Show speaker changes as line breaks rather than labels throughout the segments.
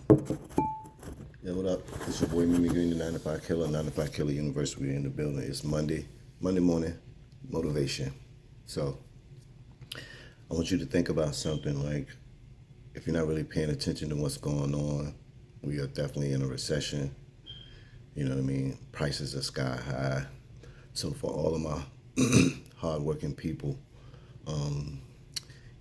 Yeah, what up? It's your boy Mimi Green, the 9 to 5 Killer, 9 to 5 Killer Universe. We're in the building. It's Monday morning motivation. So I want you to think about something like if you're not really paying attention to what's going on, we are definitely in a recession. You know what I mean? Prices are sky high. So for all of my hardworking people,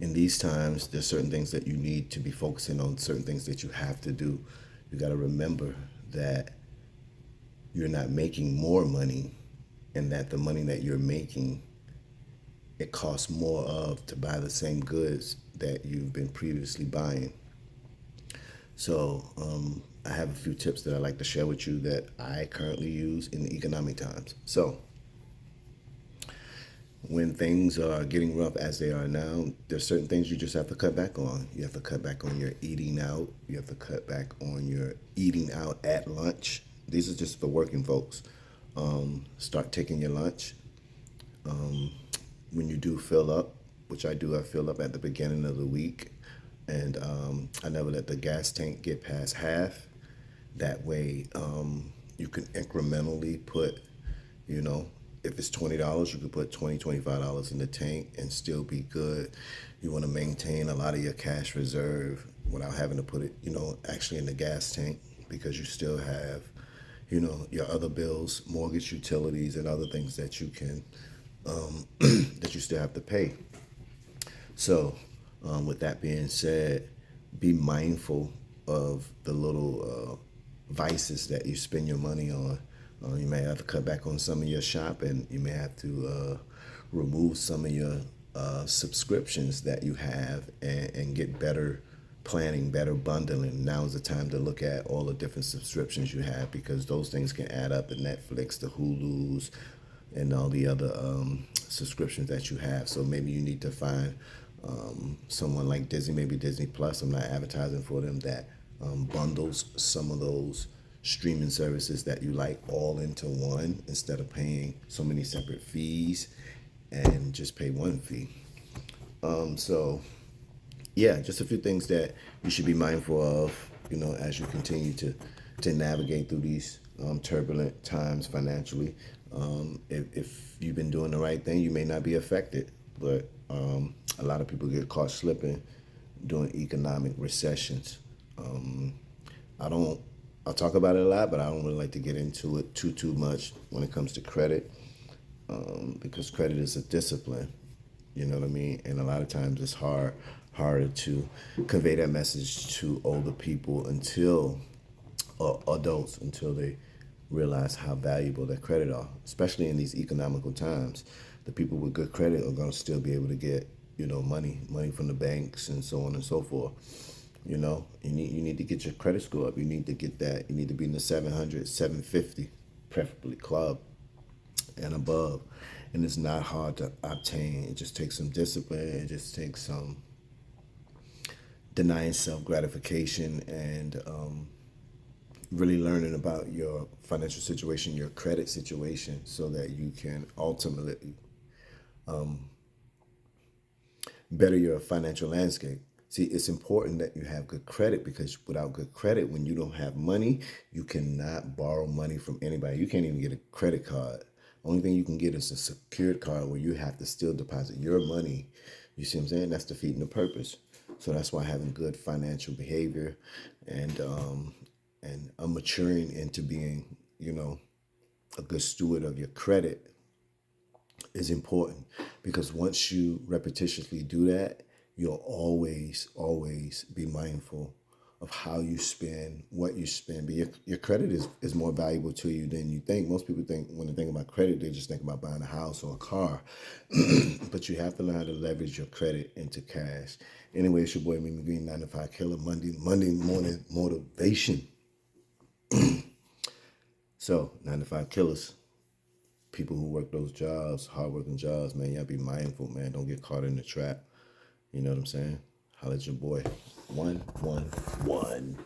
in these times, there's certain things that you need to be focusing on, certain things that you have to do. You got to remember that you're not making more money and that the money that you're making, it costs more of to buy the same goods that you've been previously buying. So I have a few tips that I like to share with you that I currently use in the economic times. So when things are getting rough as they are now, there's certain things you just have to cut back on. You have to cut back on your eating out. You have to cut back on your eating out at lunch. These are just for working folks. Start taking your lunch. When you do fill up, which I do, I fill up at the beginning of the week. And I never let the gas tank get past half. That way you can incrementally put, you know, if it's $20, you could put $20, $25 in the tank and still be good. You want to maintain a lot of your cash reserve without having to put it, actually in the gas tank, because you still have, your other bills, mortgage, utilities, and other things that you can, that you still have to pay. So, with that being said, be mindful of the little vices that you spend your money on. You may have to cut back on some of your shopping. You may have to remove some of your subscriptions that you have and get better planning, better bundling. Now is the time to look at all the different subscriptions you have, because those things can add up: the Netflix, the Hulus, and all the other subscriptions that you have. So maybe you need to find someone like Disney, maybe Disney Plus. I'm not advertising for them, that bundles some of those streaming services that you like all into one, instead of paying so many separate fees, and just pay one fee. So yeah, just a few things that you should be mindful of, as you continue to navigate through these turbulent times financially. If you've been doing the right thing, you may not be affected, but a lot of people get caught slipping during economic recessions. I don't. I'll talk about it a lot, but I don't really like to get into it too much when it comes to credit, because credit is a discipline. You know what I mean? And a lot of times it's harder to convey that message to older people or adults, until they realize how valuable their credit are, especially in these economical times. The people with good credit are going to still be able to get, money from the banks and so on and so forth. You need to get your credit score up. You need to get that. You need to be in the 700, 750, preferably club and above. And it's not hard to obtain. It just takes some discipline. It just takes some denying self-gratification, and really learning about your financial situation, your credit situation, so that you can ultimately better your financial landscape. See, it's important that you have good credit, because without good credit, when you don't have money, you cannot borrow money from anybody. You can't even get a credit card. Only thing you can get is a secured card, where you have to still deposit your money. You see what I'm saying? That's defeating the purpose. So that's why having good financial behavior and maturing into being, a good steward of your credit is important, because once you repetitiously do that, you'll always be mindful of how you spend, what you spend. But your credit is more valuable to you than you think. Most people think, when they think about credit, they just think about buying a house or a car. But you have to learn how to leverage your credit into cash. Anyway, it's your boy Mimi Green, 9 to 5 Killer, Monday morning motivation. So 9 to 5 killers, people who work those jobs, hardworking jobs, man, y'all be mindful, man. Don't get caught in the trap. You know what I'm saying? Holla at your boy. 111.